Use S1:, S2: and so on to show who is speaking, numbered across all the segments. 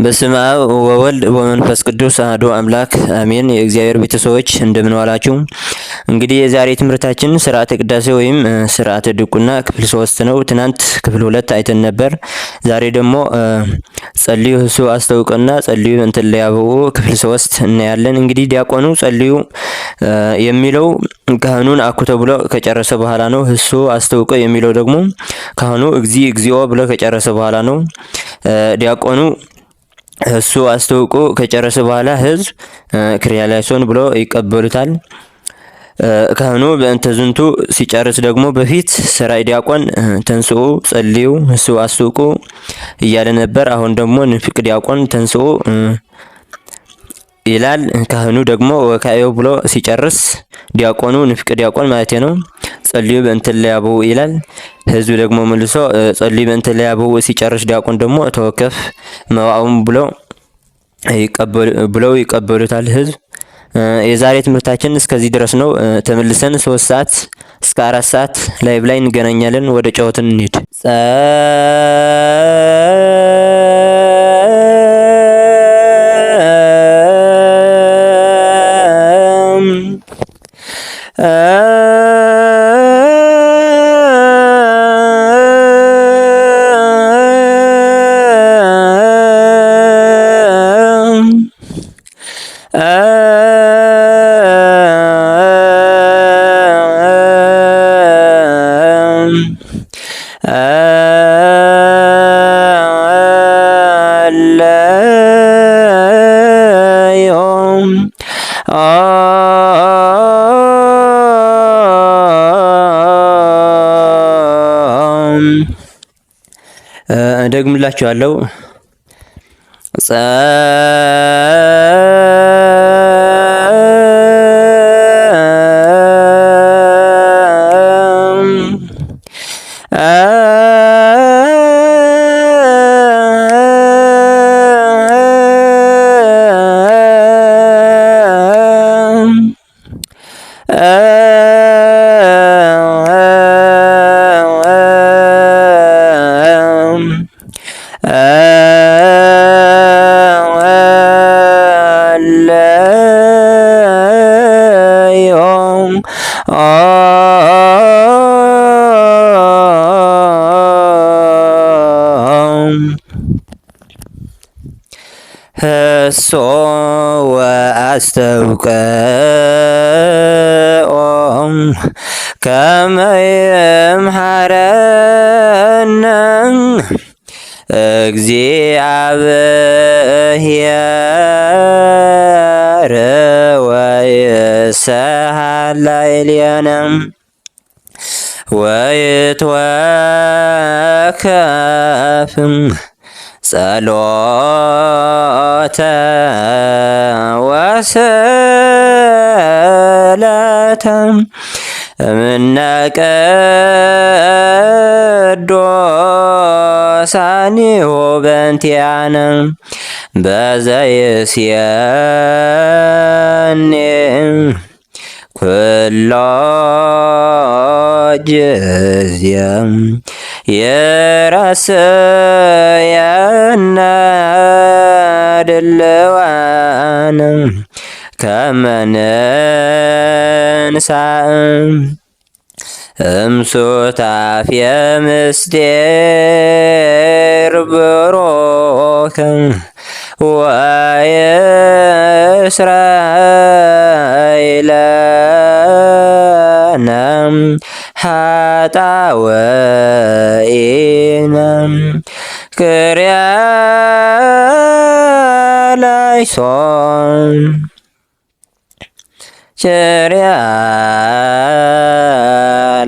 S1: በስመ አብ ወወልድ ወመንፈስ ቅዱስ አሐዱ አምላክ አሜን። የእግዚአብሔር ቤተሰቦች እንደምን ዋላችሁ? እንግዲህ የዛሬ ትምህርታችን ስርዓተ ቅዳሴ ወይም ስርዓተ ድቁና ክፍል 3 ነው። ትናንት ክፍል 2 አይተን ነበር። ዛሬ ደግሞ ጸልዩ ህሱ አስተውቀና ጸልዩ እንትን ለያበው ክፍል 3 እናያለን። እንግዲህ ዲያቆኑ ጸልዩ የሚለው ካህኑን አኩቶ ብሎ ከጨረሰ በኋላ ነው። ህሱ አስተውቀ የሚለው ደግሞ ካህኑ እግዚኦ ብሎ ከጨረሰ በኋላ ነው። ዲያቆኑ እሱ አስተውቆ ከጨረሰ በኋላ ህዝብ ክሪያላይሶን ብሎ ይቀበሉታል። ካህኑ በእንተ ዝንቱ ሲጨርስ ደግሞ በፊት ሰራይ ዲያቆን ተንስኡ ጸልዩ እሱ አስተውቆ እያለ ነበር። አሁን ደግሞ ንፍቅ ዲያቆን ተንስኡ ይላል። ካህኑ ደግሞ ወካዮ ብሎ ሲጨርስ ዲያቆኑ ንፍቅ ዲያቆን ማለት ነው ጸልዩ በእንተ ለያበው ይላል። ህዝብ ደግሞ መልሶ ጸልዩ በእንተ ለያበው ሲጨርስ ዲያቆን ደግሞ ተወከፍ መዋዕም ብለው ይቀበሉታል ህዝብ። የዛሬ ትምህርታችን እስከዚህ ድረስ ነው። ተመልሰን 3 ሰዓት እስከ 4 ሰዓት ላይቭ ላይ እንገናኛለን። ወደ ጨዋታው እንሂድ። ደግምላችኋለሁ። ህሶ ወአስተውቀ ከመ ይምሐረነ እግዚአብሔር ወይስሐቅ ላዕሌነ ወይትወከፍ ጸሎተ ወስእለተ እምነ ቅዱሳኒሁ በእንቲአነ በዘይእዜኒ ኩሎ ጊዜ ይረስየነ ድልዋነ ከመ ንንሣእ እምሱታፌ ምስጢር ቡሩክ ወይስራኤለነ ኃጣውኢነ ክርያላይሶን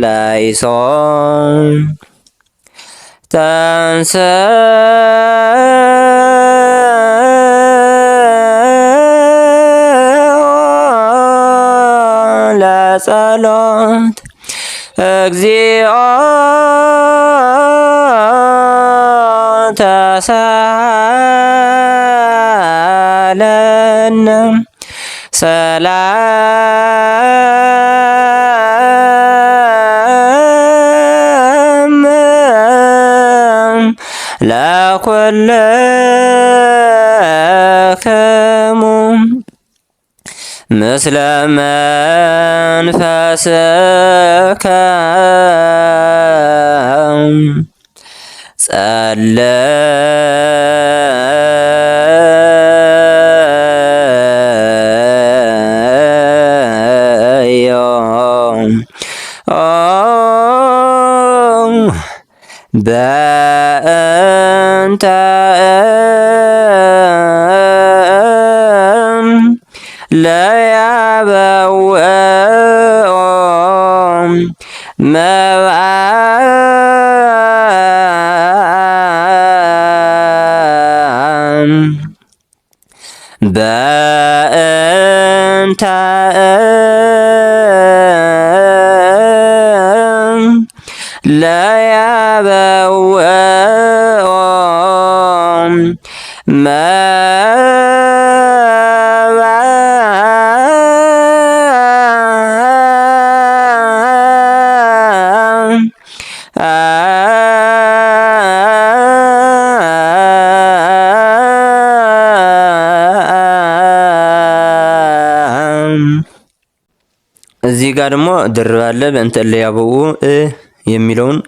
S1: ላይሶን ተንሥእ ለጸሎት እግዚኦ ተሳሃለነ ሰላም ለኩልነ ምስለ መንፈስከ ጸለዮ በእንተ ለያበውኦ መብአ በእንተ ለያበውኦ እዚህ ጋር ደግሞ ድርብ አለ። በእንተ ለያበው የሚለውን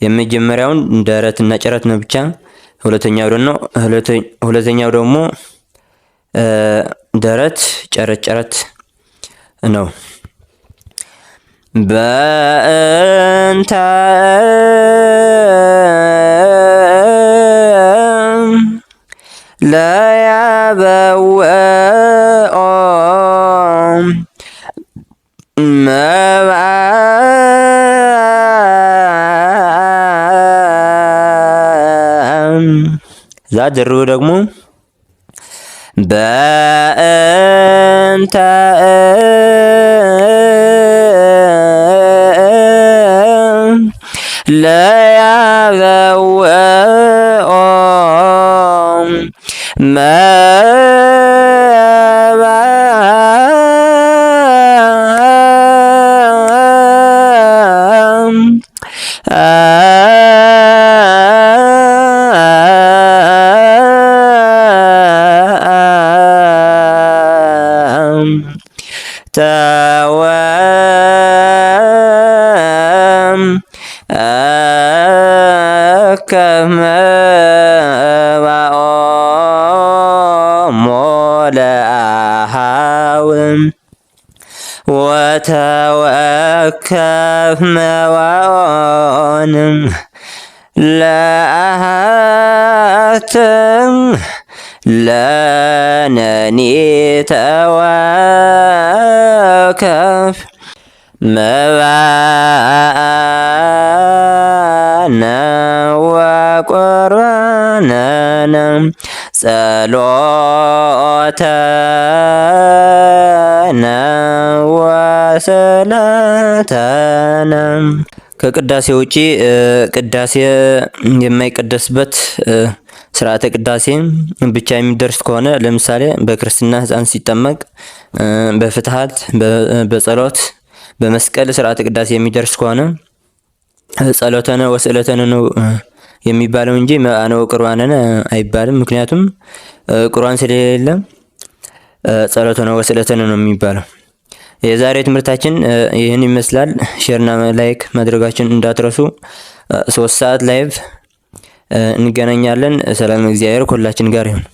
S1: የመጀመሪያውን ደረትና ጭረት ነው ብቻ። ሁለተኛው ደግሞ ደረት ጨረት ጨረት ነው። በእንተ ለያበውኦ መብአ ዛ ድርቡ ደግሞ በእንተ ለያበውኦ ከመባኦሙ ለአኀውም ወተወከፍ መባኦንም ለአኀትም ለነኒ ተወከፍ መባአነ ወቁርባነነ ጸሎተነ ወስእለተነ። ከቅዳሴ ውጪ ቅዳሴ የማይቀደስበት ስርዓተ ቅዳሴ ብቻ የሚደርስ ከሆነ ለምሳሌ በክርስትና ሕፃን ሲጠመቅ በፍትሐት፣ በጸሎት፣ በመስቀል ስርዓተ ቅዳሴ የሚደርስ ከሆነ ጸሎተነ ወስእለተነ ነው የሚባለው እንጂ መባአነ ወቁርባነነ አይባልም። ምክንያቱም ቁርባን ስለሌለ ጸሎተነ ወስእለተነ ነው የሚባለው። የዛሬ ትምህርታችን ይህን ይመስላል። ሼርና ላይክ ማድረጋችን እንዳትረሱ። 3 ሰዓት ላይቭ እንገናኛለን። ሰላም እግዚአብሔር ከሁላችን ጋር ይሁን።